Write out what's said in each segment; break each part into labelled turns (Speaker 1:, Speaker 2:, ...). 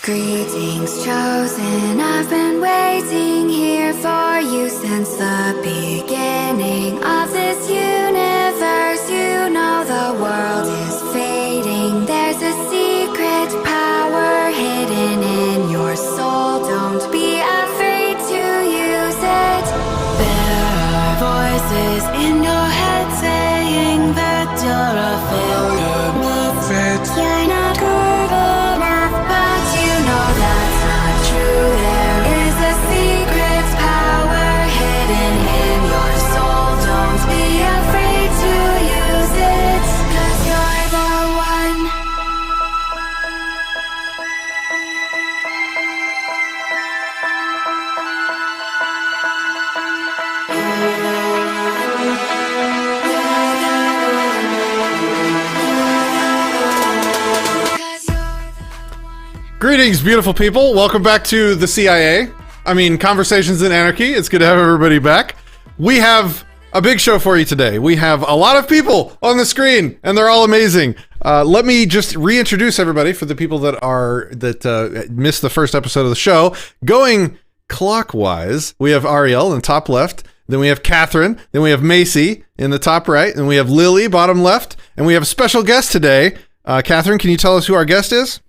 Speaker 1: Greetings chosen, I've been waiting here for you since the beginning of this universe. You know the world is fading, there's a secret power hidden in your soul. Don't be afraid to use it. There are voices in your head saying that you're a failure. Move it. You're not good enough, but you know that's not true. There is a secret power hidden in your soul. Don't be afraid to use it, 'cause you're the one.
Speaker 2: Greetings, beautiful people. Welcome back to the CIA. Conversations in Anarchy. It's good to have everybody back. We have a big show for you today. We have a lot of people on the screen, and they're all amazing. Let me just reintroduce everybody for the people that missed the first episode of the show. Going clockwise, we have Ariel in the top left. Then we have Catherine. Then we have Macy in the top right. Then we have Lily, bottom left. And we have a special guest today. Catherine, can you tell us who our guest is?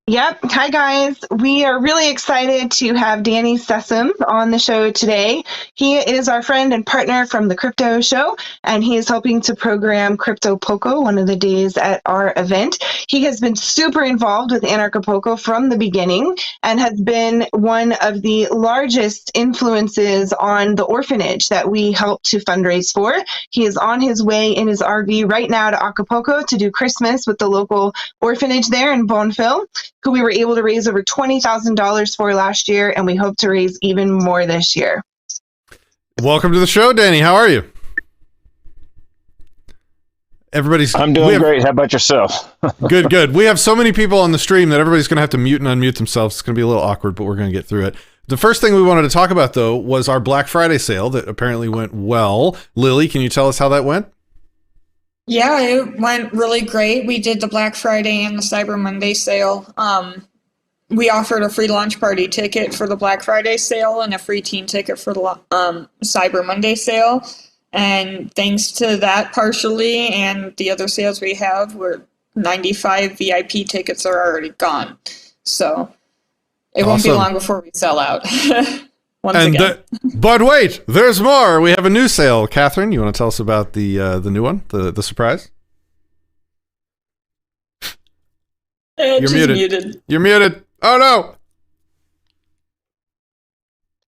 Speaker 3: Yep. Hi, guys. We are really excited to have Danny Sessom on the show today. He is our friend and partner from the Crypto Show, and he is helping to program Anarchapulco one of the days at our event. He has been super involved with Anarchapulco from the beginning and has been one of the largest influences on the orphanage that we help to fundraise for. He is on his way in his RV right now to Acapulco to do Christmas with the local orphanage there in Bonfil, who we were able to raise over $20,000 for last year, and we hope to raise even more this year.
Speaker 2: Welcome to the show, Danny. How are you?
Speaker 4: I'm doing great. How about yourself?
Speaker 2: Good. We have so many people on the stream that everybody's going to have to mute and unmute themselves. It's going to be a little awkward, but we're going to get through it. The first thing we wanted to talk about, though, was our Black Friday sale that apparently went well. Lily, can you tell us how that went?
Speaker 5: Yeah, it went really great. We did the Black Friday and the Cyber Monday sale. We offered a free launch party ticket for the Black Friday sale and a free team ticket for the Cyber Monday sale. And thanks to that partially and the other sales we have, 95 VIP tickets are already gone. So it won't be long before we sell out.
Speaker 2: But wait, there's more. We have a new sale. Catherine, you want to tell us about the new one, the surprise? You're muted. You're muted. Oh no!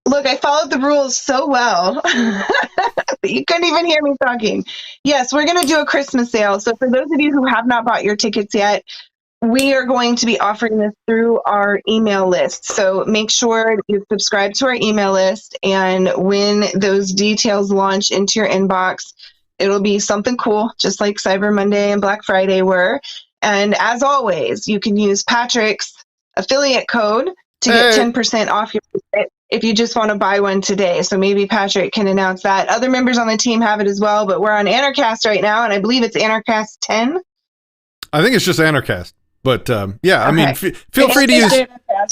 Speaker 3: Look, I followed the rules so well. You couldn't even hear me talking. Yes, we're going to do a Christmas sale. So for those of you who have not bought your tickets yet, we are going to be offering this through our email list. So make sure you subscribe to our email list, and when those details launch into your inbox, it'll be something cool, just like Cyber Monday and Black Friday were. And as always, you can use Patrick's affiliate code to get 10% off your ticket if you just want to buy one today. So maybe Patrick can announce that. Other members on the team have it as well, but we're on Anarcast right now, and I believe it's Anarcast 10.
Speaker 2: I think it's just Anarcast. But yeah,
Speaker 3: Okay.
Speaker 2: Feel free to use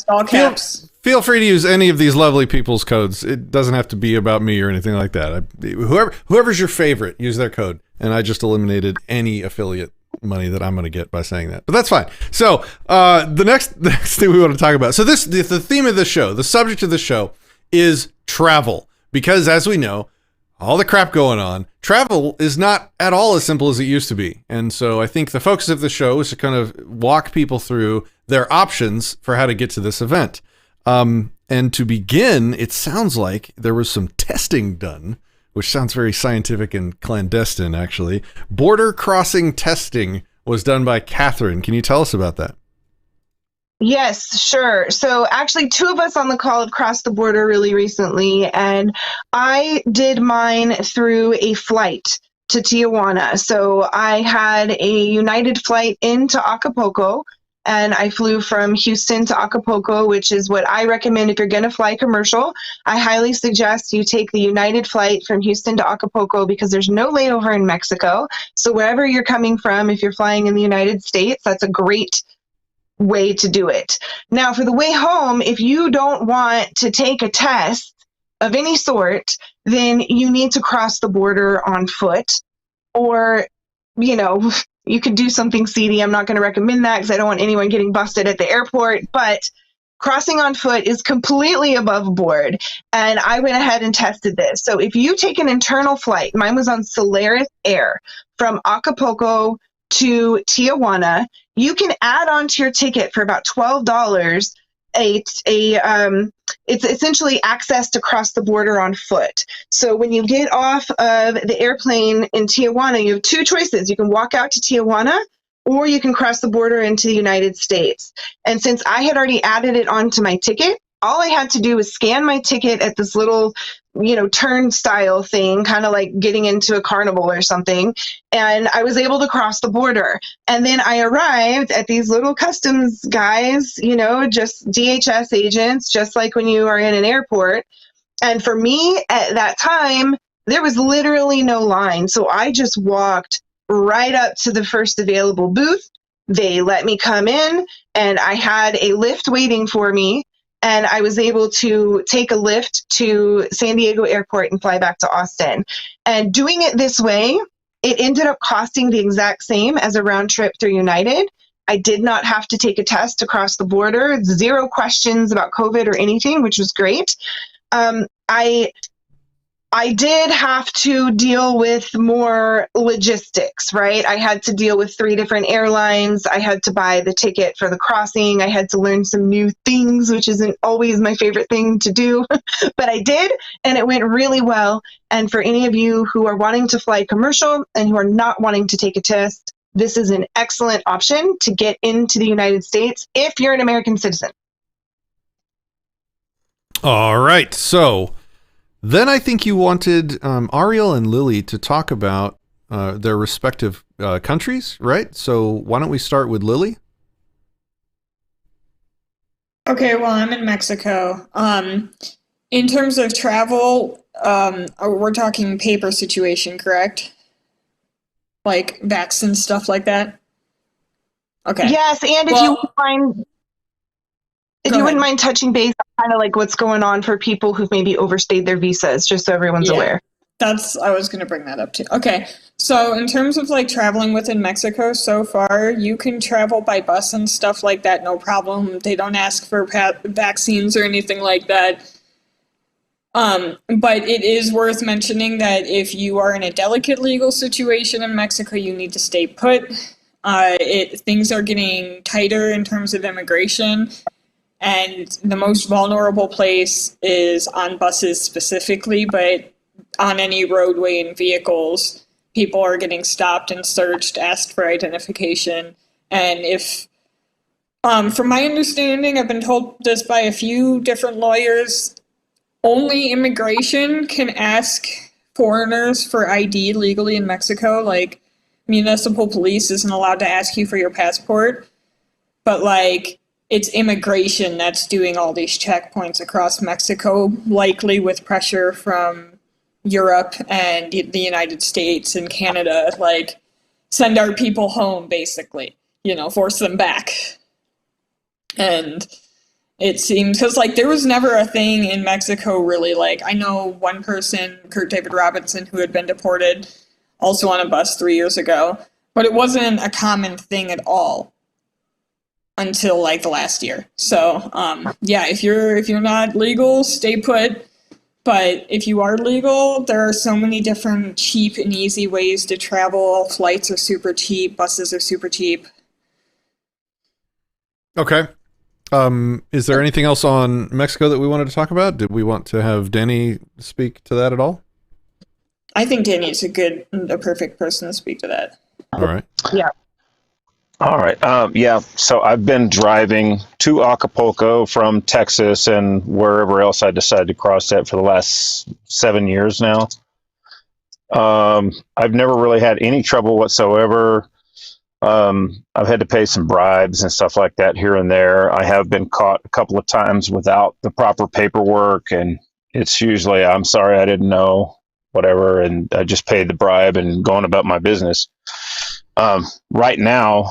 Speaker 5: all caps.
Speaker 2: Feel free to use any of these lovely people's codes. It doesn't have to be about me or anything like that. Whoever's your favorite, use their code. And I just eliminated any affiliate money that I'm going to get by saying that. But that's fine. So the next thing we want to talk about. So the theme of the show, the subject of the show is travel. Because as we know, all the crap going on, travel is not at all as simple as it used to be. And so I think the focus of the show is to kind of walk people through their options for how to get to this event. And to begin, it sounds like there was some testing done, which sounds very scientific and clandestine, actually. Border crossing testing was done by Catherine. Can you tell us about that?
Speaker 3: Yes, sure. So actually, two of us on the call have crossed the border really recently, and I did mine through a flight to Tijuana. So I had a United flight into Acapulco, and I flew from Houston to Acapulco, which is what I recommend if you're going to fly commercial. I highly suggest you take the United flight from Houston to Acapulco because there's no layover in Mexico. So wherever you're coming from, if you're flying in the United States, that's a great way to do it. Now, for the way home, if you don't want to take a test of any sort, then you need to cross the border on foot, or, you could do something seedy. I'm not going to recommend that because I don't want anyone getting busted at the airport, but crossing on foot is completely above board. And I went ahead and tested this. So if you take an internal flight, mine was on Solaris Air from Acapulco to Tijuana, you can add on to your ticket for about $12 it's essentially access to cross the border on foot. So when you get off of the airplane in Tijuana, you have two choices. You can walk out to Tijuana, or you can cross the border into the United States. And since I had already added it onto my ticket, all I had to do was scan my ticket at this little, turnstile thing, kind of like getting into a carnival or something. And I was able to cross the border. And then I arrived at these little customs guys, just DHS agents, just like when you are in an airport. And for me at that time, there was literally no line. So I just walked right up to the first available booth. They let me come in, and I had a lift waiting for me. And I was able to take a lift to San Diego Airport and fly back to Austin. And doing it this way, it ended up costing the exact same as a round trip through United. I did not have to take a test to cross the border, 0 questions about COVID or anything, which was great. I did have to deal with more logistics, right? I had to deal with 3 different airlines. I had to buy the ticket for the crossing. I had to learn some new things, which isn't always my favorite thing to do, but I did, and it went really well. And for any of you who are wanting to fly commercial and who are not wanting to take a test, this is an excellent option to get into the United States if you're an American citizen.
Speaker 2: All right, so then I think you wanted Ariel and Lily to talk about their respective countries, right? So why don't we start with Lily?
Speaker 5: Okay, well, I'm in Mexico. In terms of travel, we're talking paper situation, correct? Like vaccine stuff like that? Okay.
Speaker 3: Yes, and if you wouldn't mind touching base on kind of like what's going on for people who've maybe overstayed their visas, just so everyone's aware.
Speaker 5: I was going to bring that up too. Okay, so in terms of like traveling within Mexico so far, you can travel by bus and stuff like that, no problem. They don't ask for vaccines or anything like that. But it is worth mentioning that if you are in a delicate legal situation in Mexico, you need to stay put. Things are getting tighter in terms of immigration. And the most vulnerable place is on buses specifically, but on any roadway and vehicles, people are getting stopped and searched, asked for identification. And if, from my understanding, I've been told this by a few different lawyers, only immigration can ask foreigners for ID legally in Mexico. Like, municipal police isn't allowed to ask you for your passport, but like, it's immigration that's doing all these checkpoints across Mexico, likely with pressure from Europe and the United States and Canada, like, send our people home, basically, force them back. And it seems, because, like, there was never a thing in Mexico, really, like, I know one person, Kurt David Robinson, who had been deported, also on a bus 3 years ago, but it wasn't a common thing at all until like the last year. So if you're not legal, stay put. But if you are legal, there are so many different cheap and easy ways to travel. Flights are super cheap, buses are super cheap.
Speaker 2: Okay. Is there anything else on Mexico that we wanted to talk about? Did we want to have Danny speak to that at all?
Speaker 5: I think Danny is a perfect person to speak to that.
Speaker 2: All right.
Speaker 3: Yeah.
Speaker 4: All right. So I've been driving to Acapulco from Texas and wherever else I decided to cross that for the last 7 years now. I've never really had any trouble whatsoever. I've had to pay some bribes and stuff like that here and there. I have been caught a couple of times without the proper paperwork, and it's usually, I'm sorry, I didn't know, whatever, and I just paid the bribe and going about my business. Right now,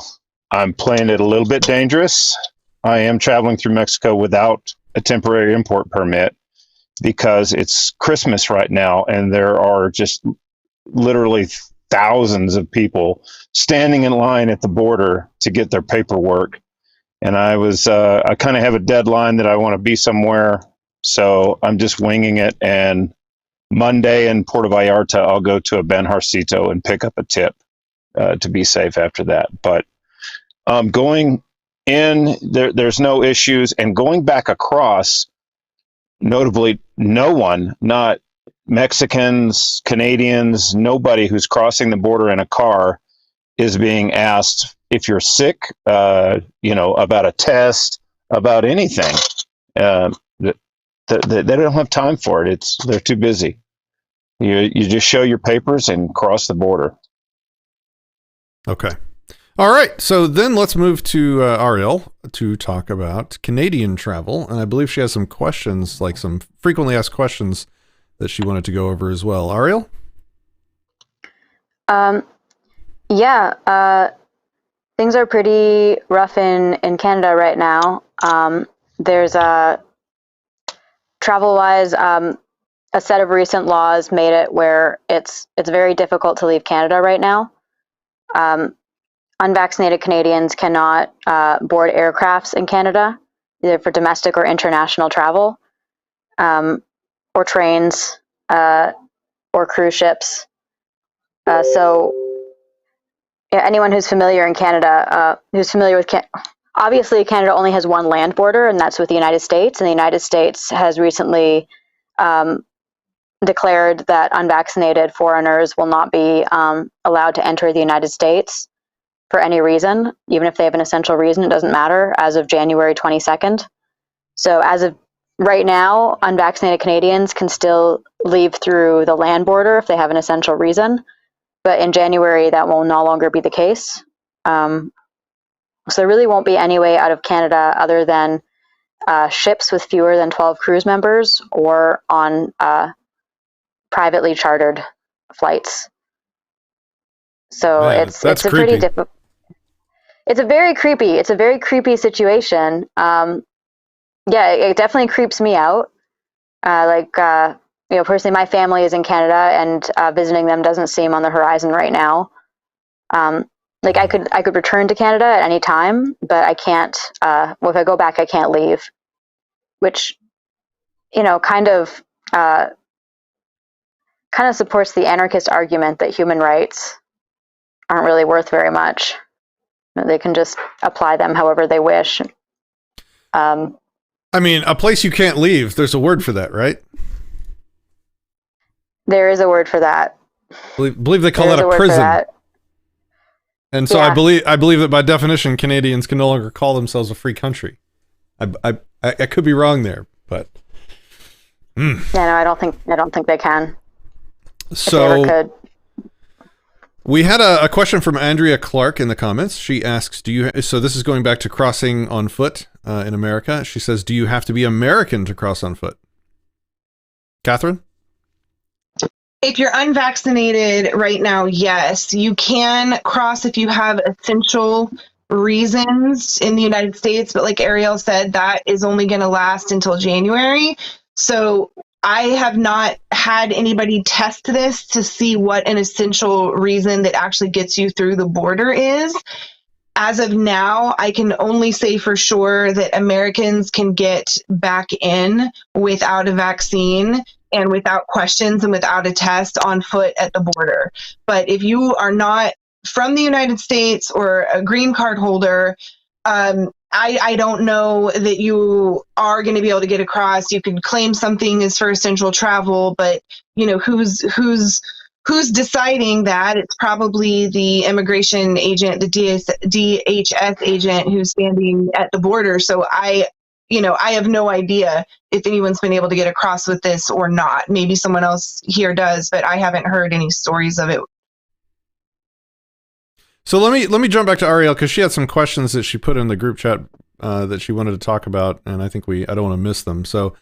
Speaker 4: I'm playing it a little bit dangerous. I am traveling through Mexico without a temporary import permit because it's Christmas right now, and there are just literally thousands of people standing in line at the border to get their paperwork. And I kind of have a deadline that I want to be somewhere. So I'm just winging it. And Monday in Puerto Vallarta, I'll go to a Benjarcito and pick up a tip to be safe after that. But going in, there's no issues. And going back across, notably, no one, not Mexicans, Canadians, nobody who's crossing the border in a car is being asked if you're sick, about a test, about anything. They don't have time for it. They're too busy. You just show your papers and cross the border.
Speaker 2: Okay. All right. So then let's move to Ariel to talk about Canadian travel. And I believe she has some questions, like some frequently asked questions that she wanted to go over as well. Ariel?
Speaker 6: Things are pretty rough in Canada right now. There's travel-wise, a set of recent laws made it where it's very difficult to leave Canada right now. Unvaccinated Canadians cannot board aircrafts in Canada, either for domestic or international travel, or trains, or cruise ships. So anyone who's familiar in Canada, who's familiar with obviously Canada only has one land border, and that's with the United States. And the United States has recently declared that unvaccinated foreigners will not be allowed to enter the United States for any reason, even if they have an essential reason. It doesn't matter, as of January 22nd. So as of right now, unvaccinated Canadians can still leave through the land border if they have an essential reason. But in January, that will no longer be the case. So there really won't be any way out of Canada other than ships with fewer than 12 crew members or on privately chartered flights. So
Speaker 2: Man,
Speaker 6: it's a pretty difficult. It's a very creepy situation. It definitely creeps me out. Personally, my family is in Canada, and visiting them doesn't seem on the horizon right now. I could return to Canada at any time, but I can't. If I go back, I can't leave, which, kind of supports the anarchist argument that human rights aren't really worth very much. They can just apply them however they wish.
Speaker 2: I mean, a place you can't leave, there's a word for that, right?
Speaker 6: There is a word for that.
Speaker 2: Believe they call that a prison. And so yeah. I believe that by definition, Canadians can no longer call themselves a free country. I could be wrong there, but
Speaker 6: Yeah, no, I don't think they can.
Speaker 2: So
Speaker 6: if they ever could.
Speaker 2: We had a question from Andrea Clark in the comments. She asks, so this is going back to crossing on foot in America. She says, do you have to be American to cross on foot? Catherine?
Speaker 3: If you're unvaccinated right now, yes, you can cross if you have essential reasons in the United States. But like Ariel said, that is only going to last until January. So I have not had anybody test this to see what an essential reason that actually gets you through the border is. As of now, I can only say for sure that Americans can get back in without a vaccine and without questions and without a test on foot at the border. But if you are not from the United States or a green card holder, I don't know that you are going to be able to get across. You can claim something is for essential travel, but who's deciding that? It's probably the immigration agent, the DHS agent who's standing at the border. So I have no idea if anyone's been able to get across with this or not. Maybe someone else here does, but I haven't heard any stories of it.
Speaker 2: So let me jump back to Ariel because she had some questions that she put in the group chat that she wanted to talk about, and I think I don't want to miss them. So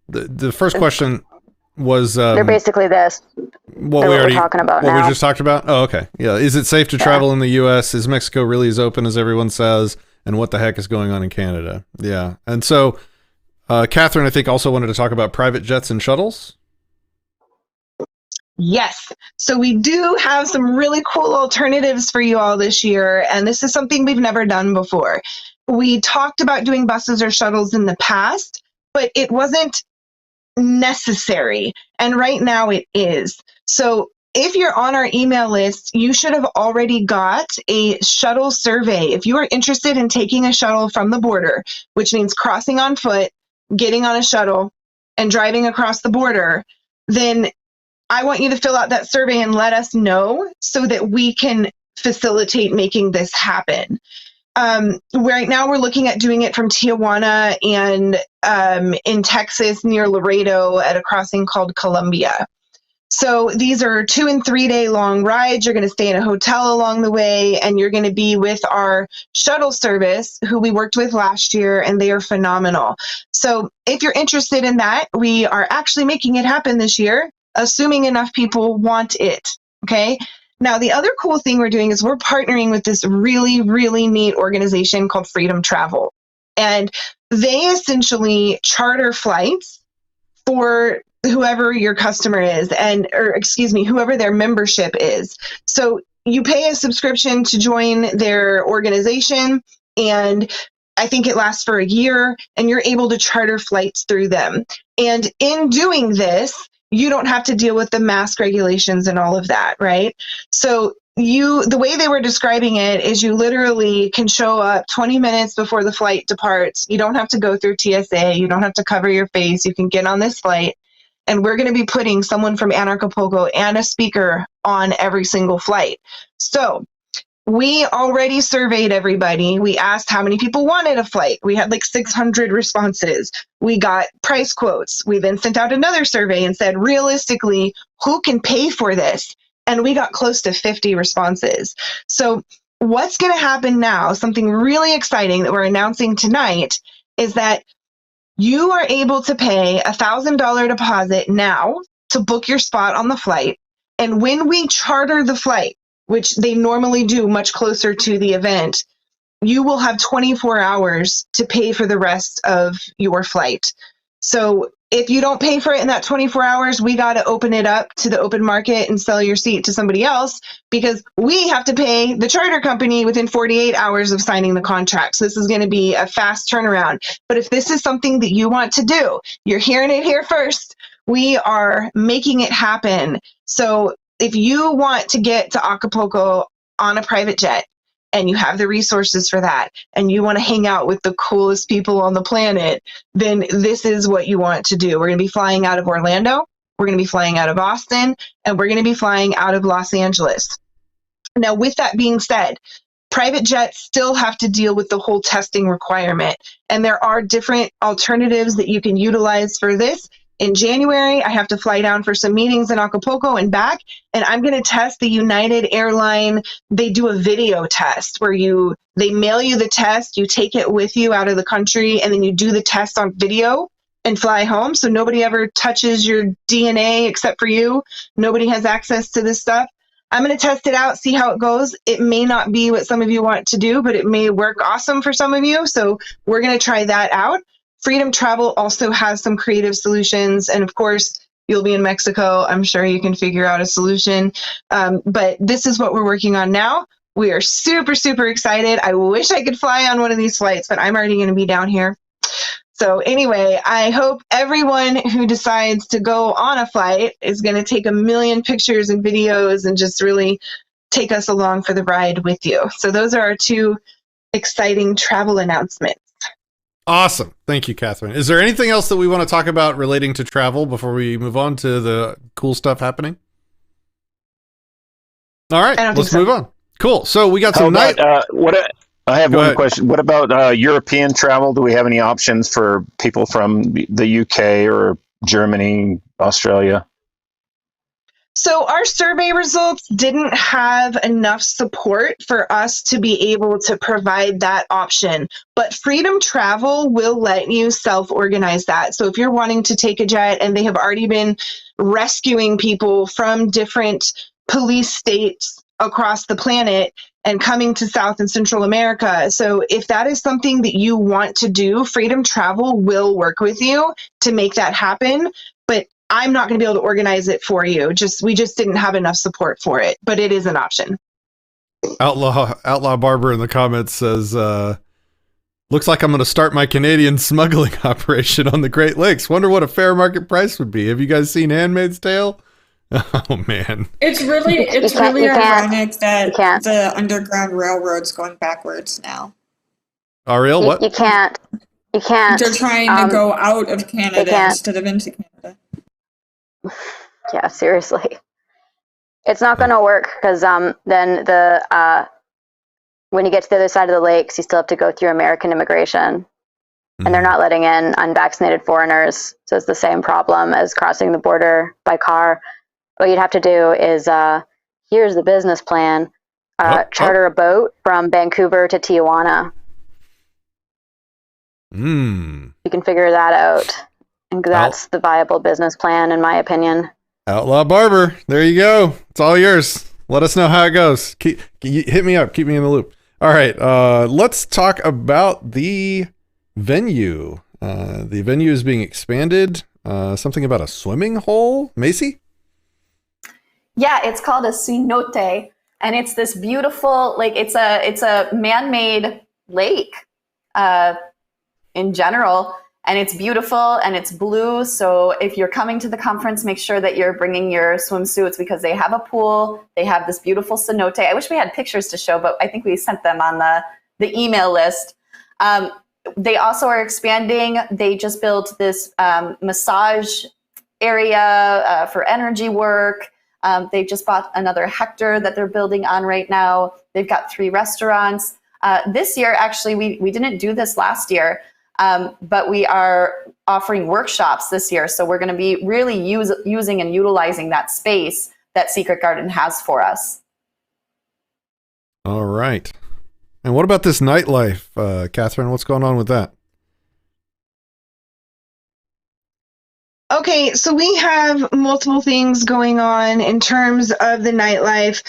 Speaker 2: the first question was
Speaker 6: they're basically this.
Speaker 2: What
Speaker 6: we're talking about
Speaker 2: what
Speaker 6: now.
Speaker 2: we just talked about. Oh, okay, yeah. Is it safe to travel in the U.S.? Is Mexico really as open as everyone says? And what the heck is going on in Canada? Yeah, and so Catherine, I think, also wanted to talk about private jets and shuttles.
Speaker 3: Yes. So we do have some really cool alternatives for you all this year. And this is something we've never done before. We talked about doing buses or shuttles in the past, but it wasn't necessary. And right now it is. So if you're on our email list, you should have already got a shuttle survey. If you are interested in taking a shuttle from the border, which means crossing on foot, getting on a shuttle, and driving across the border, then I want you to fill out that survey and let us know so that we can facilitate making this happen. Right now we're looking at doing it from Tijuana and in Texas near Laredo at a crossing called Columbia. So these are 2 and 3 day long rides. You're going to stay in a hotel along the way, and you're going to be with our shuttle service, who we worked with last year, and they are phenomenal. So if you're interested in that, we are actually making it happen this year, assuming enough people want it. Okay. Now, the other cool thing we're doing is we're partnering with this really, really neat organization called Freedom Travel. And they essentially charter flights for whoever your customer is, whoever their membership is. So you pay a subscription to join their organization, and I think it lasts for a year, and you're able to charter flights through them. And in doing this, you don't have to deal with the mask regulations and all of that, right? So the way they were describing it is you literally can show up 20 minutes before the flight departs. You don't have to go through TSA. You don't have to cover your face. You can get on this flight. And we're going to be putting someone from Anarchapulco and a speaker on every single flight. So we already surveyed everybody. We asked how many people wanted a flight. We had like 600 responses. We got price quotes. We then sent out another survey and said, realistically, who can pay for this? And we got close to 50 responses. So what's going to happen now, something really exciting that we're announcing tonight, is that you are able to pay $1,000 deposit now to book your spot on the flight. And when we charter the flight, which they normally do much closer to the event, you will have 24 hours to pay for the rest of your flight. So if you don't pay for it in that 24 hours, we got to open it up to the open market and sell your seat to somebody else, because we have to pay the charter company within 48 hours of signing the contract. So this is going to be a fast turnaround. But if this is something that you want to do, you're hearing it here first. We are making it happen. So if you want to get to Acapulco on a private jet, and you have the resources for that, and you want to hang out with the coolest people on the planet, then this is what you want to do. We're going to be flying out of Orlando, we're going to be flying out of Austin, and we're going to be flying out of Los Angeles. Now, with that being said, private jets still have to deal with the whole testing requirement, and there are different alternatives that you can utilize for this. In January, I have to fly down for some meetings in Acapulco and back, and I'm going to test the United airline. They do a video test where they mail you the test, you take it with you out of the country, and then you do the test on video and fly home. So nobody ever touches your DNA except for you. Nobody has access to this stuff. I'm going to test it out, see how it goes. It may not be what some of you want to do, but it may work awesome for some of you. So we're going to try that out. Freedom Travel also has some creative solutions. And of course, you'll be in Mexico. I'm sure you can figure out a solution. But this is what we're working on now. We are super, super excited. I wish I could fly on one of these flights, but I'm already going to be down here. So anyway, I hope everyone who decides to go on a flight is going to take a million pictures and videos and just really take us along for the ride with you. So those are our two exciting travel announcements.
Speaker 2: Awesome. Thank you, Catherine. Is there anything else that we want to talk about relating to travel before we move on to the cool stuff happening? All right, let's move on. Cool. So we got some
Speaker 4: I have one question. What about European travel? Do we have any options for people from the UK or Germany, Australia?
Speaker 3: So our survey results didn't have enough support for us to be able to provide that option, but Freedom Travel will let you self-organize that. So if you're wanting to take a jet, and they have already been rescuing people from different police states across the planet and coming to South and Central America. So if that is something that you want to do, Freedom Travel will work with you to make that happen. But I'm not going to be able to organize it for you. We just didn't have enough support for it, but it is an option.
Speaker 2: Outlaw Barber in the comments says, looks like I'm going to start my Canadian smuggling operation on the Great Lakes. Wonder what a fair market price would be. Have you guys seen Handmaid's Tale? Oh man.
Speaker 5: It's really ironic that the Underground Railroad's going backwards now.
Speaker 2: Ariel, what?
Speaker 6: You can't.
Speaker 5: They're trying to go out of Canada instead of into Canada.
Speaker 6: Yeah, seriously. It's not going to work because then when you get to the other side of the lakes, you still have to go through American immigration. And they're not letting in unvaccinated foreigners. So it's the same problem as crossing the border by car. What you'd have to do is, here's the business plan. Charter a boat from Vancouver to Tijuana. You can figure that out. And that's the viable business plan, in my opinion.
Speaker 2: Outlaw Barber, there you go. It's all yours. Let us know how it goes. Hit me up. Keep me in the loop. All right. Let's talk about the venue. The venue is being expanded. Something about a swimming hole. Macy?
Speaker 7: Yeah, it's called a cenote, and it's this beautiful, it's a man-made lake in general. And it's beautiful and it's blue. So if you're coming to the conference, make sure that you're bringing your swimsuits because they have a pool. They have this beautiful cenote. I wish we had pictures to show, but I think we sent them on the email list. They also are expanding. They just built this massage area for energy work. They just bought another hectare that they're building on right now. They've got 3 restaurants. This year, actually, we didn't do this last year. But we are offering workshops this year. So we're going to be really using and utilizing that space that Secret Garden has for us.
Speaker 2: All right. And what about this nightlife, Catherine? What's going on with that?
Speaker 3: Okay, so we have multiple things going on in terms of the nightlife.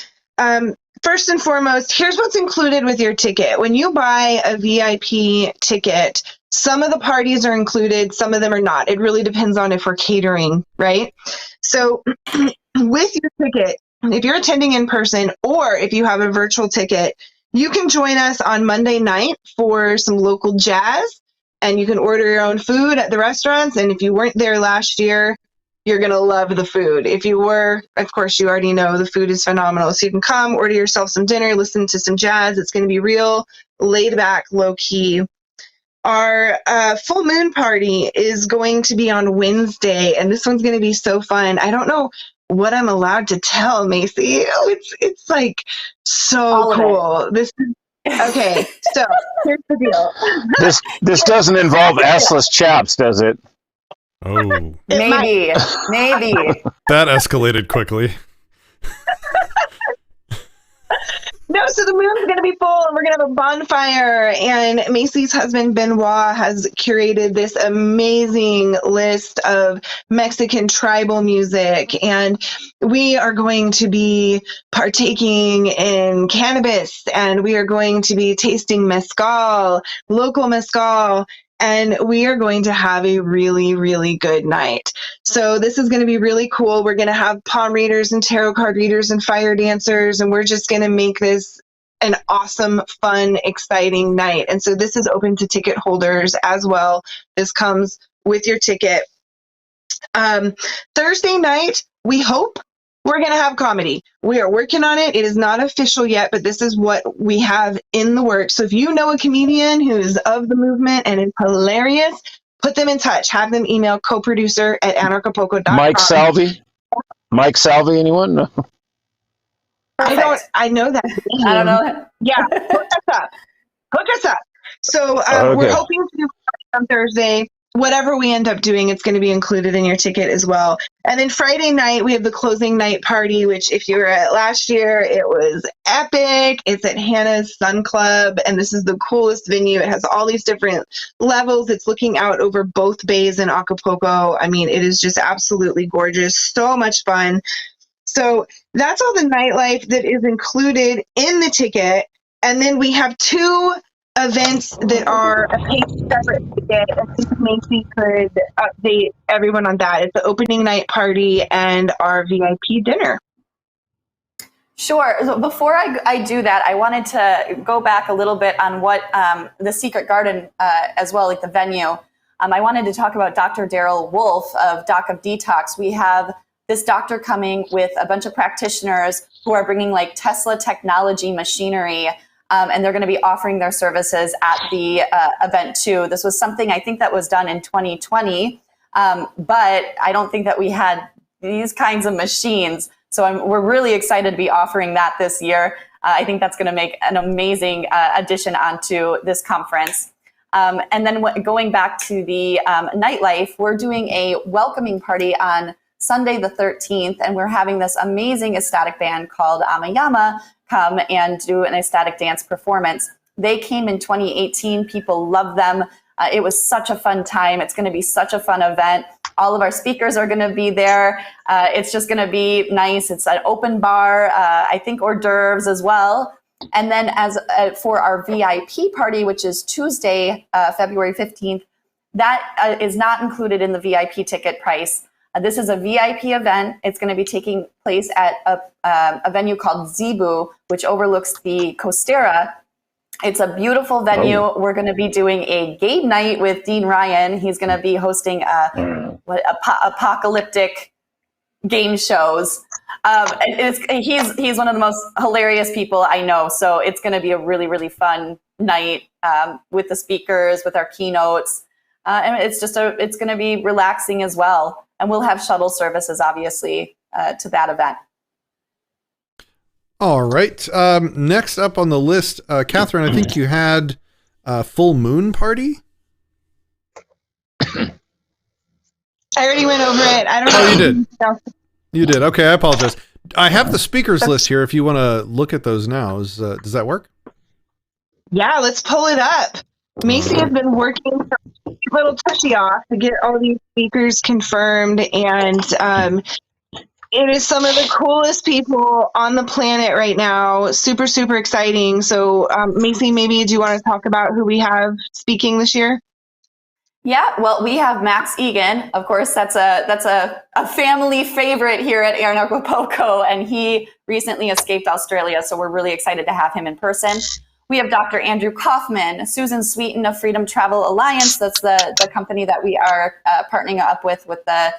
Speaker 3: First and foremost, here's what's included with your ticket. When you buy a VIP ticket, some of the parties are included, some of them are not. It really depends on if we're catering, right? So with your ticket, if you're attending in person or if you have a virtual ticket, you can join us on Monday night for some local jazz, and you can order your own food at the restaurants. And if you weren't there last year, you're going to love the food. If you were, of course, you already know the food is phenomenal. So you can come, order yourself some dinner, listen to some jazz. It's going to be real laid back, low key. Our full moon party is going to be on Wednesday, and this one's going to be so fun. I don't know what I'm allowed to tell, Macy. It's like so cool. This is okay. So here's the deal.
Speaker 4: This doesn't involve assless chaps, does it?
Speaker 2: Oh,
Speaker 7: maybe.
Speaker 2: That escalated quickly.
Speaker 3: No, so the moon's going to be full, and we're going to have a bonfire. And Macy's husband, Benoit, has curated this amazing list of Mexican tribal music. And we are going to be partaking in cannabis, and we are going to be tasting mezcal, local mezcal. And we are going to have a really, really good night. So this is going to be really cool. We're going to have palm readers and tarot card readers and fire dancers, and we're just going to make this an awesome, fun, exciting night. And so this is open to ticket holders as well. This comes with your ticket. Thursday night, we hope we're going to have comedy. We are working on it. It is not official yet, but this is what we have in the works. So if you know a comedian who is of the movement and is hilarious, put them in touch. Have them email coproducer@anarchapulco.com.
Speaker 4: Mike Salvi, anyone? No.
Speaker 3: I know that.
Speaker 7: I don't know.
Speaker 3: Yeah, hook us up. So
Speaker 4: Okay.
Speaker 3: we're hoping to do on Thursday. whatever we end up doing, it's going to be included in your ticket as well. And then Friday night, we have the closing night party, which if you were at last year, it was epic. It's at Hannah's Sun Club, and this is the coolest venue. It has all these different levels. It's looking out over both bays in Acapulco. I mean, it is just absolutely gorgeous. So much fun. So that's all the nightlife that is included in the ticket. And then we have 2 events that are a paid separate ticket. I think Macy could update everyone on that. It's the opening night party and our VIP dinner.
Speaker 7: Sure. So before I do that, I wanted to go back a little bit on what the Secret Garden as well, like the venue. I wanted to talk about Dr. Daryl Wolf of Doc of Detox. We have this doctor coming with a bunch of practitioners who are bringing like Tesla technology machinery, and they're going to be offering their services at the event too. This was something I think that was done in 2020, but I don't think that we had these kinds of machines. So we're really excited to be offering that this year. I think that's going to make an amazing addition onto this conference. And then going back to the nightlife, we're doing a welcoming party on Sunday the 13th, and we're having this amazing ecstatic band called Amayama come and do an ecstatic dance performance. They came in 2018. People love them. It was such a fun time. It's going to be such a fun event. All of our speakers are going to be there. It's just going to be nice. It's an open bar, I think hors d'oeuvres as well. And then as for our VIP party, which is Tuesday, February 15th, that is not included in the VIP ticket price. This is a VIP event. It's going to be taking place at a venue called Zebu, which overlooks the Costera. It's a beautiful venue. Oh. We're going to be doing a game night with Dean Ryan. He's going to be hosting apocalyptic game shows. He's one of the most hilarious people I know. So it's going to be a really, really fun night with the speakers, with our keynotes. And it's going to be relaxing as well. And we'll have shuttle services, obviously, to that event.
Speaker 2: All right. Next up on the list, Catherine, I think you had a full moon party.
Speaker 3: I already went over it. I don't know.
Speaker 2: Oh, you did. You did. Okay, I apologize. I have the speakers list here if you want to look at those now. Does that work?
Speaker 3: Yeah, let's pull it up. Macy has been working for a little tushy off to get all these speakers confirmed, and it is some of the coolest people on the planet right now. Super, super exciting. So, Macy, maybe do you want to talk about who we have speaking this year?
Speaker 7: Yeah, well, we have Max Egan. Of course, that's a family favorite here at Anarchapulco, and he recently escaped Australia, so we're really excited to have him in person. We have Dr. Andrew Kaufman, Susan Sweeten of Freedom Travel Alliance. That's the company that we are partnering up with the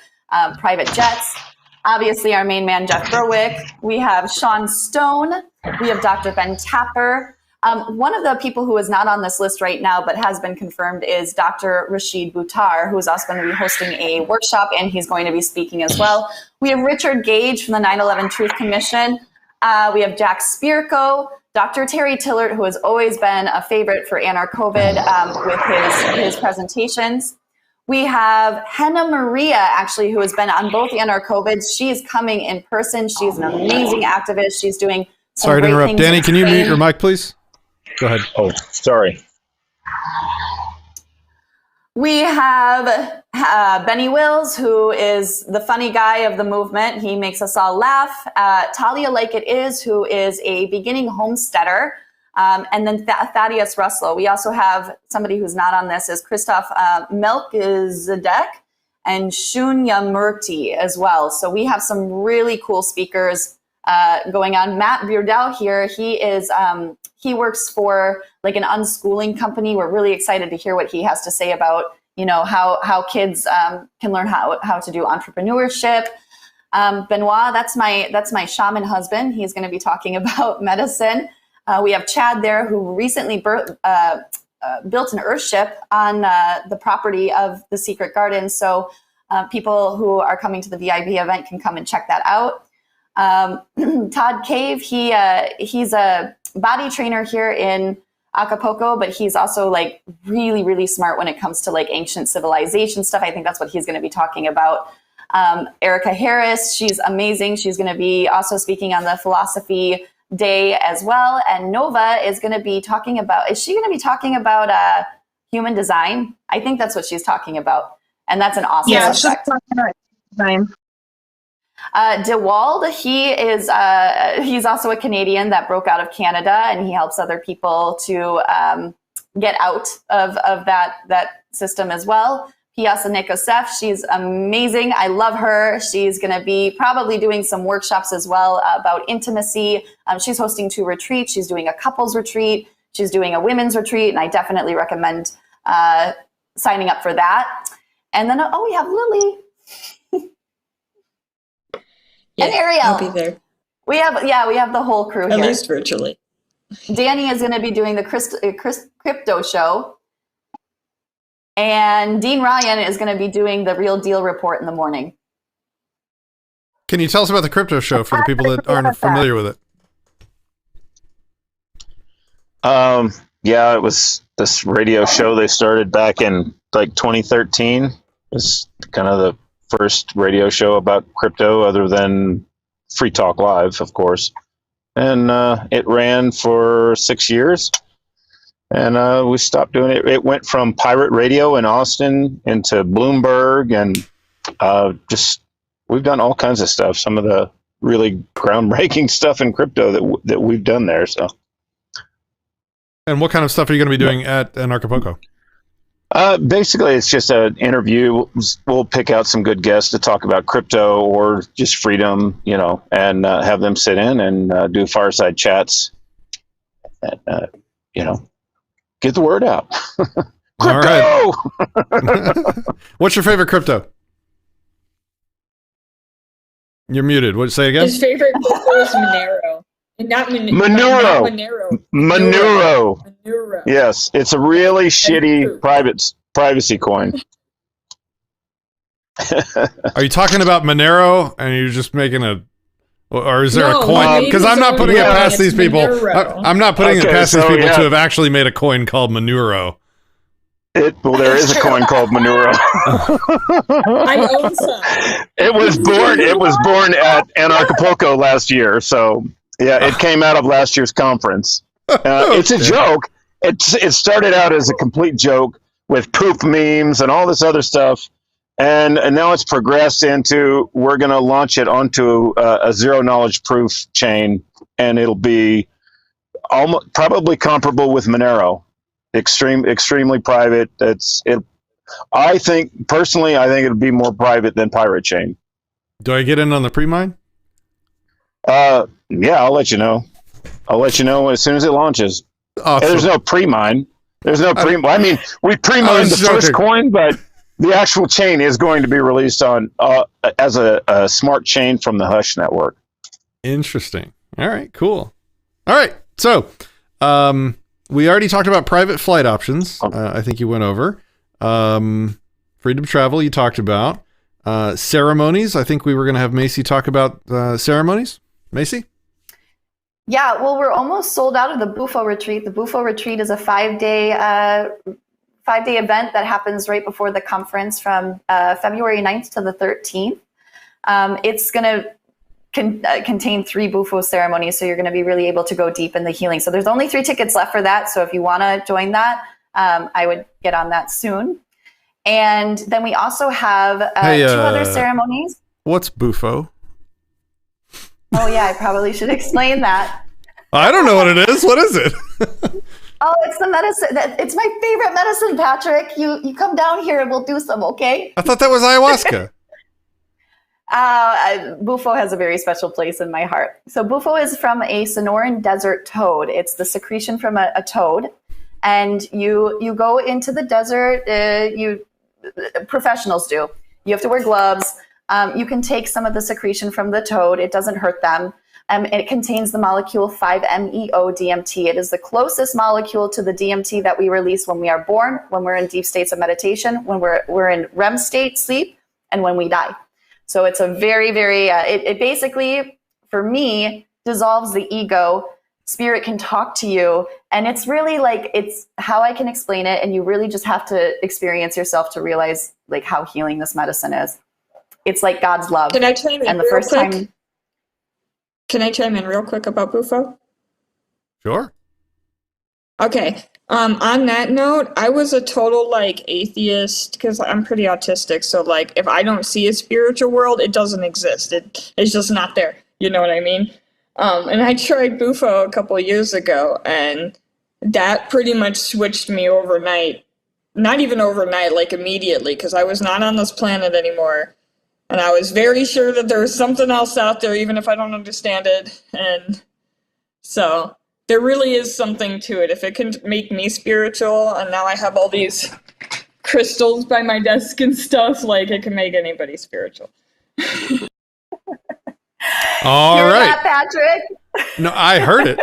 Speaker 7: private jets. Obviously, our main man, Jeff Berwick. We have Sean Stone. We have Dr. Ben Tapper. One of the people who is not on this list right now, but has been confirmed, is Dr. Rashid Buttar, who is also going to be hosting a workshop, and he's going to be speaking as well. We have Richard Gage from the 9/11 Truth Commission. We have Jack Spirko, Dr. Terry Tillert, who has always been a favorite for Anarcovid with his presentations. We have Henna Maria, actually, who has been on both Anarcovids. She's coming in person. She's an amazing activist. She's doing some
Speaker 2: Sorry to
Speaker 7: great
Speaker 2: interrupt.
Speaker 7: things.
Speaker 2: Danny, can you mute your mic, please? Go ahead.
Speaker 4: Oh, sorry.
Speaker 7: We have Benny Wills, who is the funny guy of the movement. He makes us all laugh. Talia Like It Is, who is a beginning homesteader. And then Thaddeus Russell. We also have somebody who's not on this, is Christoph Melchizedek and Shunya Murti as well. So we have some really cool speakers going on. Matt Beardell here, he works for like an unschooling company. We're really excited to hear what he has to say about, how kids can learn how to do entrepreneurship. Benoit, that's my shaman husband. He's going to be talking about medicine. We have Chad there, who recently built an earthship on the property of the Secret Garden. So people who are coming to the VIP event can come and check that out. Todd Cave, he's a body trainer here in Acapulco, but he's also like really, really smart when it comes to like ancient civilization stuff. I think that's what he's going to be talking about. Erica Harris, she's amazing. She's going to be also speaking on the philosophy day as well. And Nova is going to be talking about, is she going to be talking about human design? I think that's what she's talking about. And that's an awesome subject.
Speaker 3: She's talking about design.
Speaker 7: DeWald, he's also a Canadian that broke out of Canada, and he helps other people to get out of that system as well. Piasa Nikosef, she's amazing. I love her. She's going to be probably doing some workshops as well about intimacy. She's hosting 2 retreats. She's doing a couples retreat. She's doing a women's retreat, and I definitely recommend signing up for that. And then, we have Lily.
Speaker 5: Yeah,
Speaker 7: and Ariel.
Speaker 5: I'll be there.
Speaker 7: We have the whole crew
Speaker 5: At
Speaker 7: here.
Speaker 5: least virtually.
Speaker 7: Danny is going to be doing the crypto show. And Dean Ryan is going to be doing the Real Deal report in the morning.
Speaker 2: Can you tell us about the crypto show for the people that aren't familiar with it?
Speaker 4: Yeah, it was this radio show they started back in like 2013. It was kind of the first radio show about crypto other than Free Talk Live, of course. And it ran for 6 years. And we stopped doing it. It went from pirate radio in Austin into Bloomberg, and we've done all kinds of stuff. Some of the really groundbreaking stuff in crypto that we've done there. So.
Speaker 2: And what kind of stuff are you going to be doing at Anarchapulco?
Speaker 4: Basically, it's just an interview. We'll pick out some good guests to talk about crypto or just freedom, and have them sit in and do fireside chats. And, get the word out. Crypto!
Speaker 2: All right. What's your favorite crypto? You're muted. What? Say again?
Speaker 5: His favorite crypto is Monero. And not
Speaker 4: Monero. Monero. Yes, it's a really shitty privacy coin.
Speaker 2: Are you talking about Monero and you're just making or is there a coin? Because I'm not putting it past these people. I'm not putting it past these people to have actually made a coin called Monero.
Speaker 4: There is a coin called Monero.
Speaker 5: I own some.
Speaker 4: It was born at Anarchapulco last year, so yeah, it came out of last year's conference. It's a joke. It started out as a complete joke with poof memes and all this other stuff, and now it's progressed into we're going to launch it onto a zero knowledge proof chain, and it'll be probably comparable with Monero. Extremely private. I think it'll be more private than Pirate Chain.
Speaker 2: Do I get in on the pre-mine?
Speaker 4: Yeah, I'll let you know. I'll let you know as soon as it launches.
Speaker 2: Awesome.
Speaker 4: There's no pre-mine. I mean, we pre-mined the first coin, but the actual chain is going to be released on as a smart chain from the Hush network.
Speaker 2: Interesting. All right, cool. All right, so we already talked about private flight options. I think you went over. Freedom travel, you talked about. Ceremonies, I think we were going to have Macy talk about ceremonies. Macy?
Speaker 7: Yeah, well, we're almost sold out of the Bufo retreat. The Bufo retreat is a 5-day event that happens right before the conference from February 9th to the 13th. It's going to contain 3 Bufo ceremonies, so you're going to be really able to go deep in the healing. So there's only 3 tickets left for that. So if you want to join that, I would get on that soon. And then we also have 2 other ceremonies.
Speaker 2: What's Bufo?
Speaker 7: Oh yeah, I probably should explain that.
Speaker 2: I don't know what it is. What is it?
Speaker 7: Oh, it's the medicine. It's my favorite medicine, Patrick. You come down here and we'll do some, okay?
Speaker 2: I thought that was ayahuasca.
Speaker 7: Bufo has a very special place in my heart. So Bufo is from a Sonoran desert toad. It's the secretion from a toad. And you go into the desert, professionals do. You have to wear gloves. You can take some of the secretion from the toad. It doesn't hurt them. It contains the molecule 5-MeO-DMT. It is the closest molecule to the DMT that we release when we are born, when we're in deep states of meditation, when we're in REM state, sleep, and when we die. So it's a very, very, it basically, for me, dissolves the ego spirit can talk to you. And it's really like, it's how I can explain it. And you really just have to experience yourself to realize like how healing this medicine is. It's like God's love.
Speaker 5: Can I chime in
Speaker 7: and the
Speaker 5: real
Speaker 7: first
Speaker 5: quick?
Speaker 7: time.
Speaker 5: Can I chime in real quick about Bufo?
Speaker 2: Sure.
Speaker 5: Okay. On that note, I was a total like atheist because I'm pretty autistic. So like, if I don't see a spiritual world, it doesn't exist. It's just not there. You know what I mean? And I tried Bufo a couple of years ago, and that pretty much switched me overnight. Not even overnight, like immediately, because I was not on this planet anymore. And I was very sure that there was something else out there, even if I don't understand it. And so there really is something to it. If it can make me spiritual, and now I have all these crystals by my desk and stuff, like it can make anybody spiritual.
Speaker 2: All
Speaker 7: Hear
Speaker 2: right.
Speaker 7: that, Patrick?
Speaker 2: No, I heard it.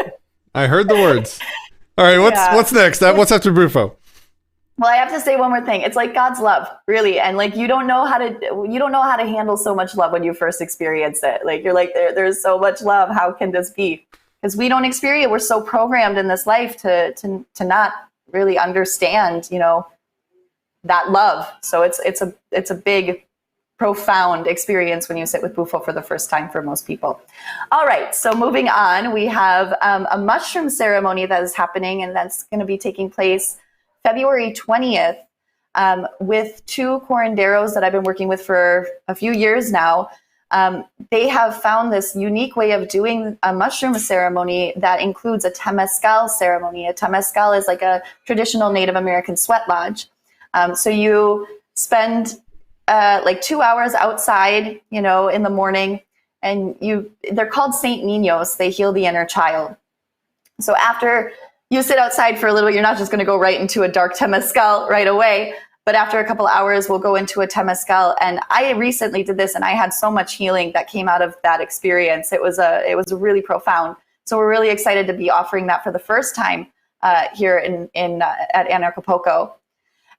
Speaker 2: I heard the words. All right, what's next? What's after Bufo?
Speaker 7: Well, I have to say one more thing. It's like God's love, really. And like, you don't know how to handle so much love when you first experience it. Like, you're like, there's so much love. How can this be? Because we don't experience it. We're so programmed in this life to not really understand, that love. So it's a big, profound experience when you sit with Bufo for the first time for most people. All right. So moving on, we have a mushroom ceremony that is happening, and that's going to be taking place February 20th, with two curanderos that I've been working with for a few years now. They have found this unique way of doing a mushroom ceremony that includes a temazcal ceremony. A temazcal is like a traditional Native American sweat lodge. So you spend like 2 hours outside, in the morning, and they're called Saint Niños. They heal the inner child. So after you sit outside for a little bit, you're not just going to go right into a dark temazcal right away. But after a couple of hours, we'll go into a temazcal. And I recently did this, and I had so much healing that came out of that experience. It was really profound. So we're really excited to be offering that for the first time here at Anarchapulco.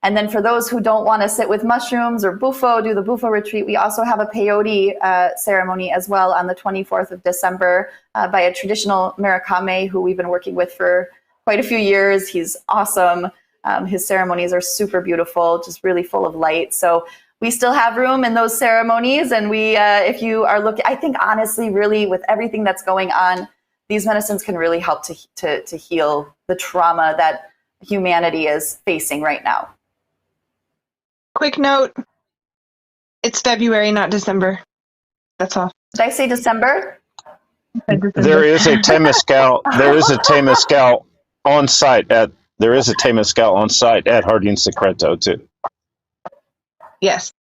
Speaker 7: And then for those who don't want to sit with mushrooms or Bufo, do the Bufo retreat, we also have a peyote ceremony as well on the 24th of December by a traditional Maricame who we've been working with for quite a few years. He's awesome. His ceremonies are super beautiful, just really full of light. So we still have room in those ceremonies. And if you are looking, I think honestly, really with everything that's going on, these medicines can really help to heal the trauma that humanity is facing right now.
Speaker 3: Quick note, it's February, not December. That's all.
Speaker 7: Did I say December?
Speaker 4: There is a temazcal. There is a temazcal on site at Jardín Secreto too.
Speaker 3: Yes.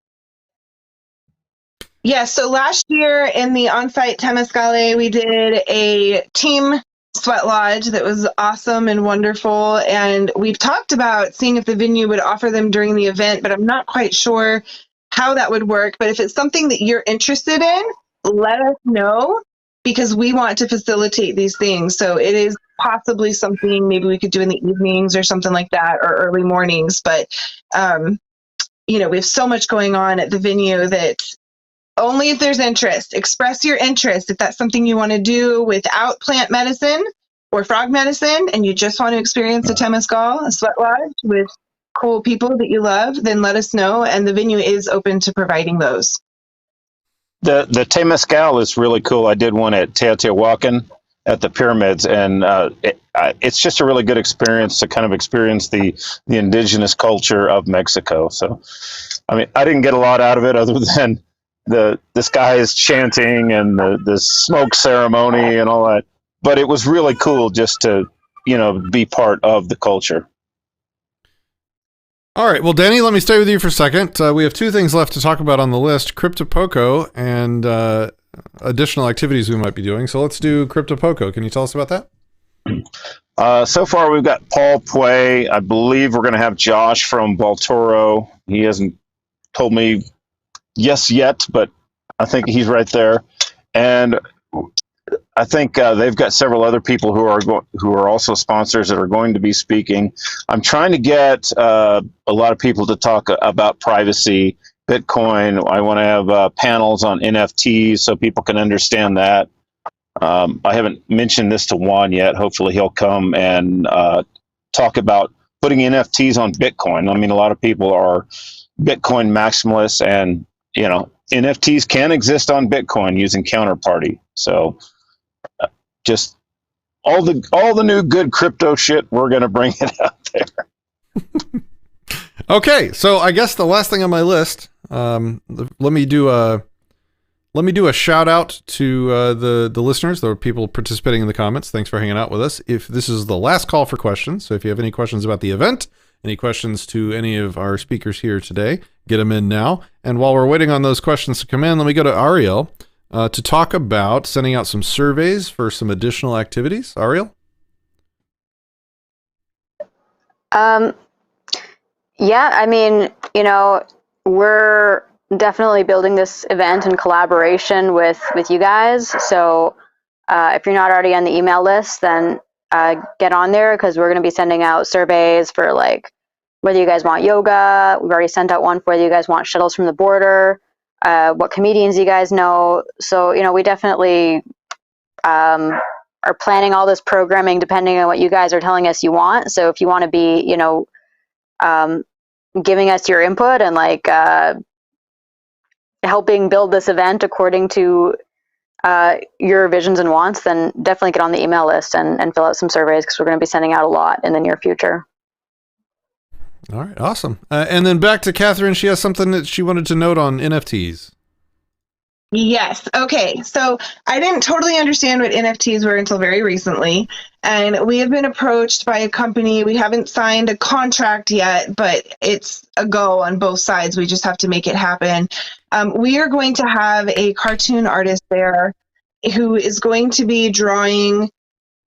Speaker 3: Yes. So last year in the on-site temazcale, we did a team sweat lodge that was awesome and wonderful. And we've talked about seeing if the venue would offer them during the event, but I'm not quite sure how that would work. But if it's something that you're interested in, let us know, because we want to facilitate these things. So it is possibly something maybe we could do in the evenings or something like that, or early mornings. But, we have so much going on at the venue that only if there's interest, express your interest. If that's something you want to do without plant medicine or frog medicine, and you just want to experience a temazcal, a sweat lodge with cool people that you love, then let us know. And the venue is open to providing those.
Speaker 4: The temazcal is really cool. I did one at Teotihuacan at the pyramids, and it's just a really good experience to kind of experience the indigenous culture of Mexico. So, I mean, I didn't get a lot out of it other than this guy is chanting and the smoke ceremony and all that. But it was really cool just to, be part of the culture.
Speaker 2: All right. Well, Danny, let me stay with you for a second. We have two things left to talk about on the list, Cryptopulco and additional activities we might be doing. So let's do Cryptopulco. Can you tell us about that?
Speaker 4: So far, we've got Paul Puey. I believe we're going to have Josh from Baltoro. He hasn't told me yes yet, but I think he's right there. And I think they've got several other people who are also sponsors that are going to be speaking. I'm trying to get a lot of people to talk about privacy, Bitcoin. I want to have panels on NFTs so people can understand that. I haven't mentioned this to Juan yet. Hopefully he'll come and talk about putting NFTs on Bitcoin. I mean, a lot of people are Bitcoin maximalists, and NFTs can exist on Bitcoin using Counterparty. So just all the new good crypto shit, we're going to bring it out there.
Speaker 2: Okay, so I guess the last thing on my list, let me do a shout out to the listeners, the people participating in the comments. Thanks for hanging out with us. If this is the last call for questions, so if you have any questions about the event, any questions to any of our speakers here today, get them in now. And while we're waiting on those questions to come in, let me go to Ariel to talk about sending out some surveys for some additional activities. Ariel?
Speaker 6: Yeah, I mean, we're definitely building this event in collaboration with you guys. So if you're not already on the email list, then get on there, because we're going to be sending out surveys for whether you guys want yoga. We've already sent out one for whether you guys want shuttles from the border, what comedians you guys know. So, we definitely are planning all this programming depending on what you guys are telling us you want. So if you want to be, giving us your input and helping build this event according to your visions and wants, then definitely get on the email list and fill out some surveys, because we're going to be sending out a lot in the near future.
Speaker 2: All right, awesome. And then back to Catherine. She has something that she wanted to note on NFTs.
Speaker 3: Yes. Okay. So I didn't totally understand what NFTs were until very recently. And we have been approached by a company. We haven't signed a contract yet, but it's a go on both sides. We just have to make it happen. We are going to have a cartoon artist there who is going to be drawing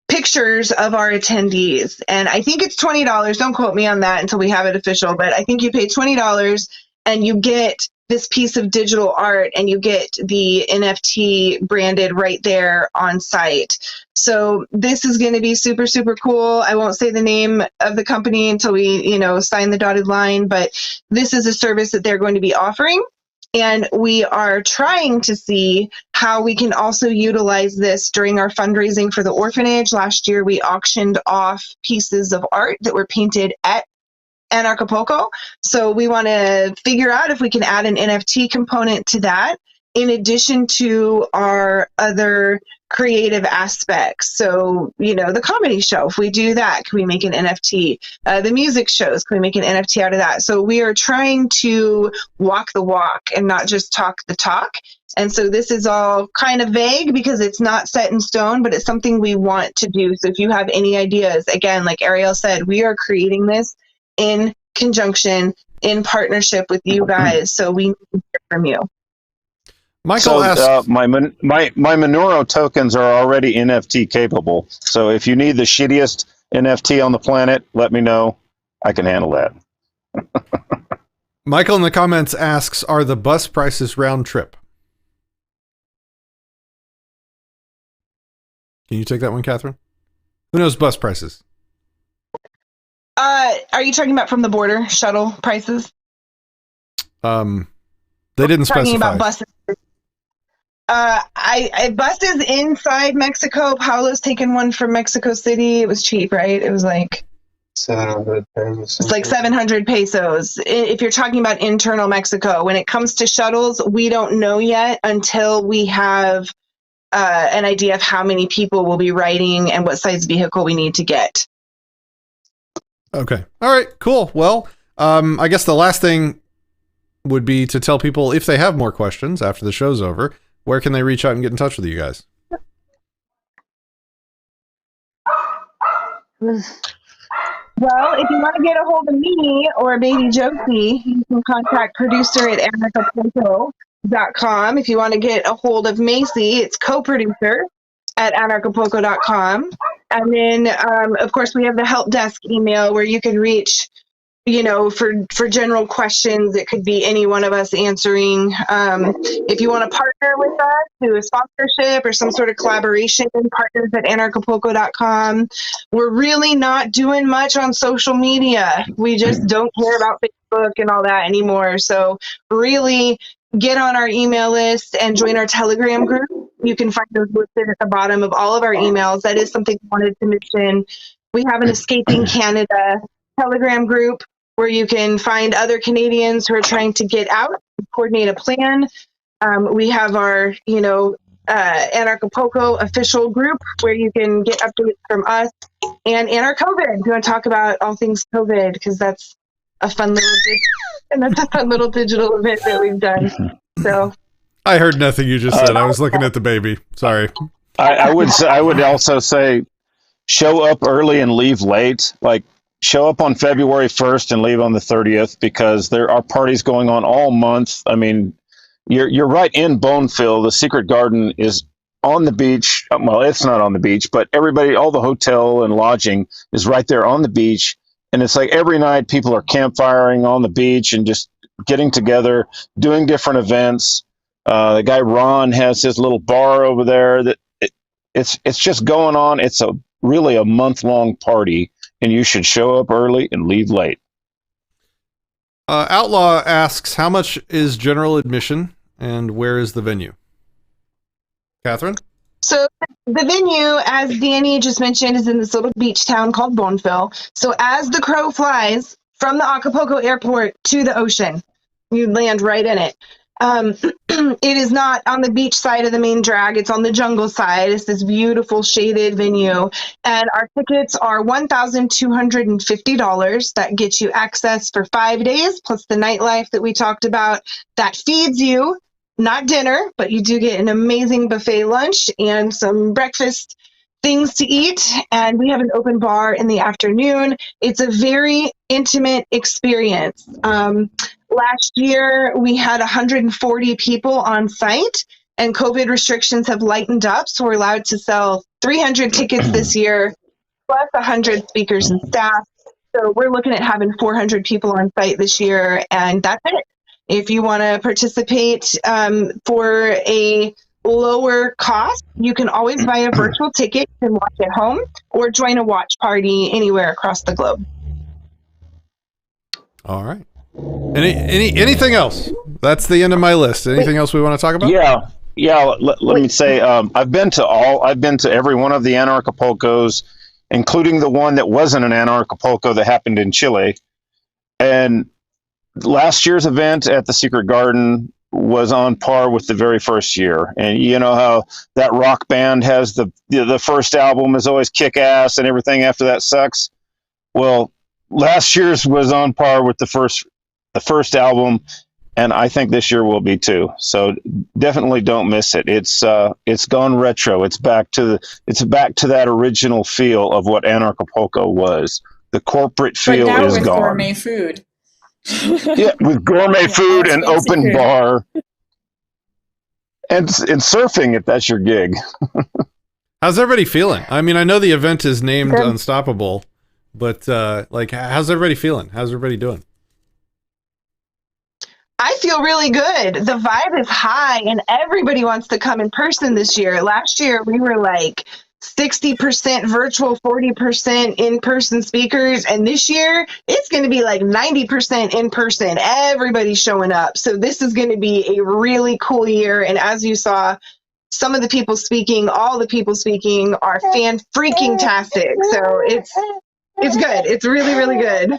Speaker 3: pictures of our attendees. And I think it's $20. Don't quote me on that until we have it official, but I think you pay $20 and you get this piece of digital art, and you get the NFT branded right there on site. So this is going to be super, super cool. I won't say the name of the company until we, sign the dotted line, but this is a service that they're going to be offering. And we are trying to see how we can also utilize this during our fundraising for the orphanage. Last year, we auctioned off pieces of art that were painted at Anarchapulco. So we want to figure out if we can add an NFT component to that, in addition to our other creative aspects. So, the comedy show, if we do that, can we make an NFT? The music shows, can we make an NFT out of that? So we are trying to walk the walk and not just talk the talk. And so this is all kind of vague because it's not set in stone, but it's something we want to do. So if you have any ideas, again, like Ariel said, we are creating this in conjunction, in partnership with you guys. So we need to hear from you.
Speaker 2: Michael asks,
Speaker 4: my Monero tokens are already NFT capable. So if you need the shittiest NFT on the planet, let me know. I can handle that.
Speaker 2: Michael in the comments asks, are the bus prices round trip? Can you take that one, Catherine? Who knows bus prices?
Speaker 3: Are you talking about from the border shuttle prices?
Speaker 2: They didn't specify.
Speaker 3: Talking about buses. Buses inside Mexico. Paolo's taken one from Mexico City. It was cheap, right? It was like
Speaker 8: 700 pesos.
Speaker 3: It's like 700 pesos. If you're talking about internal Mexico, when it comes to shuttles, we don't know yet until we have an idea of how many people will be riding and what size vehicle we need to get.
Speaker 2: Okay. All right, cool. Well, I guess the last thing would be to tell people, if they have more questions after the show's over, where can they reach out and get in touch with you guys?
Speaker 3: Well, if you want to get a hold of me or Baby Josie, you can contact producer at anarchapulco.com. If you want to get a hold of Macy, it's co-producer at anarchapulco.com. And then, of course, we have the help desk email where you can reach, for general questions. It could be any one of us answering. If you want to partner with us, do a sponsorship or some sort of collaboration, partners at anarchapulco.com. We're really not doing much on social media. We just don't care about Facebook and all that anymore. So really get on our email list and join our Telegram group. You can find those listed at the bottom of all of our emails. That is something I wanted to mention. We have an Escaping Canada Telegram group where you can find other Canadians who are trying to get out and coordinate a plan. We have our, Anarchapulco official group where you can get updates from us and Anarchovid. You want to talk about all things COVID because that's a fun little digital event that we've done. So
Speaker 2: I heard nothing you just said. I was looking at the baby. Sorry.
Speaker 4: I would also say show up early and leave late. Like show up on February 1st and leave on the 30th because there are parties going on all month. I mean, you're right in Bonefil. The Secret Garden is on the beach. Well, it's not on the beach, but everybody, all the hotel and lodging is right there on the beach. And it's like every night people are campfiring on the beach and just getting together, doing different events. The guy Ron has his little bar over there. It's just going on. It's really a month-long party, and you should show up early and leave late.
Speaker 2: Outlaw asks, how much is general admission and where is the venue? Catherine?
Speaker 3: So the venue, as Danny just mentioned, is in this little beach town called Bonefil. So as the crow flies from the Acapulco airport to the ocean, you land right in it. It is not on the beach side of the main drag. It's on the jungle side. It's this beautiful shaded venue. And our tickets are $1,250. That gets you access for 5 days, plus the nightlife that we talked about. That feeds you, not dinner, but you do get an amazing buffet lunch and some breakfast things to eat. And we have an open bar in the afternoon. It's a very intimate experience. Last year, we had 140 people on site, and COVID restrictions have lightened up, so we're allowed to sell 300 tickets this year, plus 100 speakers and staff. So we're looking at having 400 people on site this year, and that's it. If you want to participate for a lower cost, you can always buy a virtual ticket and watch at home, or join a watch party anywhere across the globe.
Speaker 2: All right. Anything else? That's the end of my list. Anything else we want to talk about?
Speaker 4: Yeah. Let me say, I've been to every one of the Anarchapulcos, including the one that wasn't an Anarchapulco that happened in Chile. And last year's event at the Secret Garden was on par with the very first year. And you know how that rock band has the first album is always kick ass and everything after that sucks. Well, last year's was on par with the first album, and I think this year will be too. So definitely don't miss it. It's gone retro. It's back to that original feel of what Anarchapulco was. The corporate feel
Speaker 5: but now
Speaker 4: is
Speaker 5: with
Speaker 4: gone.
Speaker 5: Gourmet food.
Speaker 4: Yeah, with gourmet food and open bar, and surfing if that's your gig.
Speaker 2: How's everybody feeling? I mean, I know the event is named Unstoppable, but how's everybody feeling? How's everybody doing?
Speaker 3: I feel really good. The vibe is high and everybody wants to come in person this year. Last year, we were like 60% virtual, 40% in-person speakers. And this year, it's going to be like 90% in person. Everybody's showing up. So this is going to be a really cool year. And as you saw, some of the people speaking, all the people speaking are fan-freaking-tastic. So it's good. It's really, really good.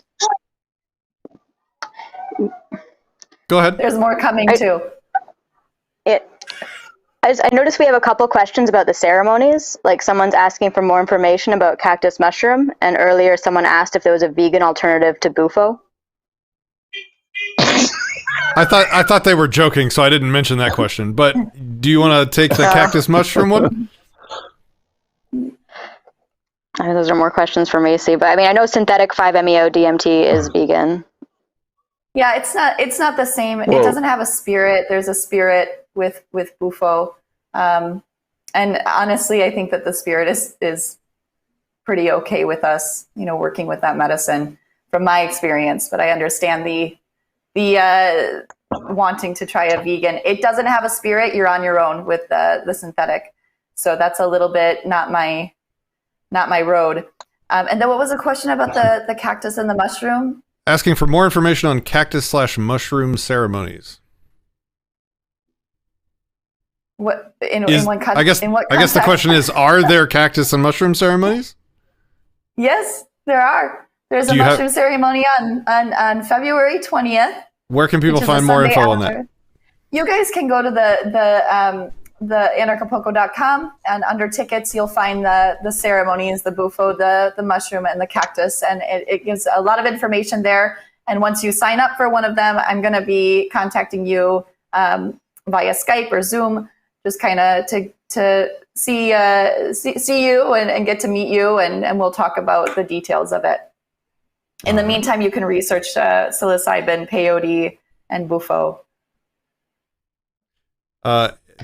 Speaker 2: Go ahead.
Speaker 7: There's more coming too.
Speaker 6: I noticed we have a couple questions about the ceremonies. Like someone's asking for more information about cactus mushroom, and earlier someone asked if there was a vegan alternative to bufo.
Speaker 2: I thought they were joking, so I didn't mention that question. But do you want to take the cactus mushroom one?
Speaker 6: I know those are more questions for Macy, but I mean, I know synthetic 5-MeO DMT is vegan.
Speaker 7: Yeah, it's not the same. Whoa. It doesn't have a spirit. There's a spirit with bufo. And honestly, I think that the spirit is pretty okay with us, working with that medicine from my experience, but I understand the wanting to try a vegan. It doesn't have a spirit. You're on your own with the synthetic. So that's a little bit not my road. And then what was the question about the cactus and the mushroom?
Speaker 2: Asking for more information on cactus/mushroom ceremonies.
Speaker 7: What in what
Speaker 2: I guess
Speaker 7: in what
Speaker 2: I guess the
Speaker 7: context?
Speaker 2: question is: are there cactus and mushroom ceremonies?
Speaker 7: Yes, there are. There's a
Speaker 2: Do you have-
Speaker 7: mushroom ceremony on February 20th.
Speaker 2: Where can people
Speaker 7: which is a
Speaker 2: find more
Speaker 7: Sunday
Speaker 2: info on
Speaker 7: after.
Speaker 2: that?
Speaker 7: You guys can go to the Anarchapulco.com, and under tickets you'll find the ceremonies, the bufo, the mushroom, and the cactus, and it gives a lot of information there. And once you sign up for one of them, I'm going to be contacting you via Skype or Zoom, just kind of to see you and get to meet you, and we'll talk about the details of it. In the meantime, you can research psilocybin, peyote, and bufo.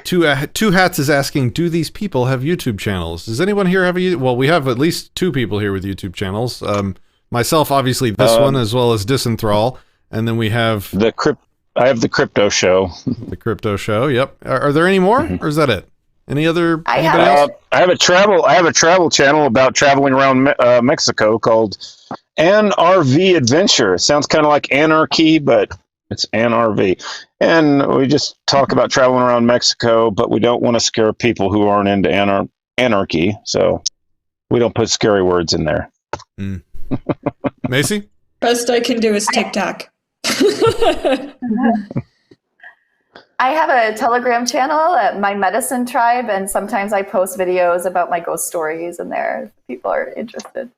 Speaker 2: Two Hats is asking, do these people have YouTube channels? Does anyone here have well, we have at least 2 people here with YouTube channels. Myself, obviously, this one, as well as Disenthrall. And then we have...
Speaker 4: I have the Crypto Show.
Speaker 2: The Crypto Show, yep. Are there any more, or is that it? Anybody
Speaker 4: I
Speaker 2: else?
Speaker 4: have a travel channel about traveling around Mexico called NRV Adventure. It sounds kind of like Anarchy, but it's NRV. And we just talk about traveling around Mexico, but we don't want to scare people who aren't into anarchy, so we don't put scary words in there.
Speaker 2: Macy?
Speaker 5: Best I can do is TikTok.
Speaker 7: I have a Telegram channel at My Medicine Tribe, and sometimes I post videos about my ghost stories in there if people are interested.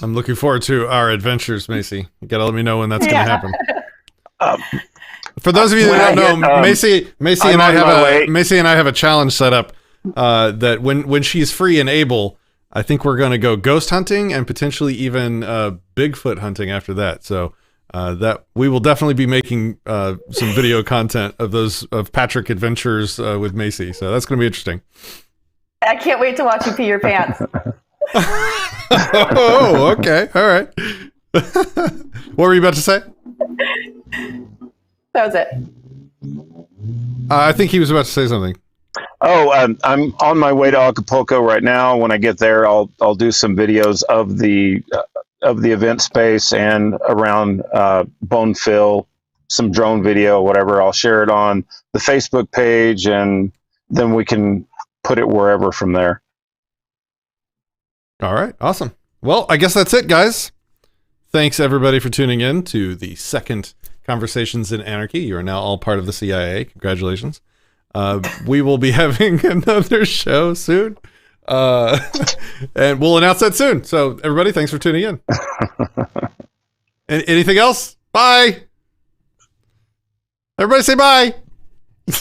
Speaker 2: I'm looking forward to our adventures, Macy. You gotta let me know when that's gonna happen. For those of you that don't know, Macy and I have a challenge set up that when she's free and able, I think we're gonna go ghost hunting and potentially even Bigfoot hunting after that. So that we will definitely be making some video content of Patrick adventures with Macy. So that's gonna be interesting.
Speaker 7: I can't wait to watch you pee your pants.
Speaker 2: Oh, okay, all right. What were you about to say?
Speaker 7: That was it.
Speaker 2: I think he was about to say something.
Speaker 4: Oh, I'm on my way to Acapulco right now. When I get there, I'll do some videos of the event space and around Bonefill, some drone video, whatever. I'll share it on the Facebook page, and then we can put it wherever from there.
Speaker 2: All right, awesome. Well, I guess that's it, guys. Thanks, everybody, for tuning in to the second Conversations in Anarchy. You are now all part of the CIA. Congratulations. We will be having another show soon. And we'll announce that soon. So, everybody, thanks for tuning in. Anything else? Bye. Everybody say bye.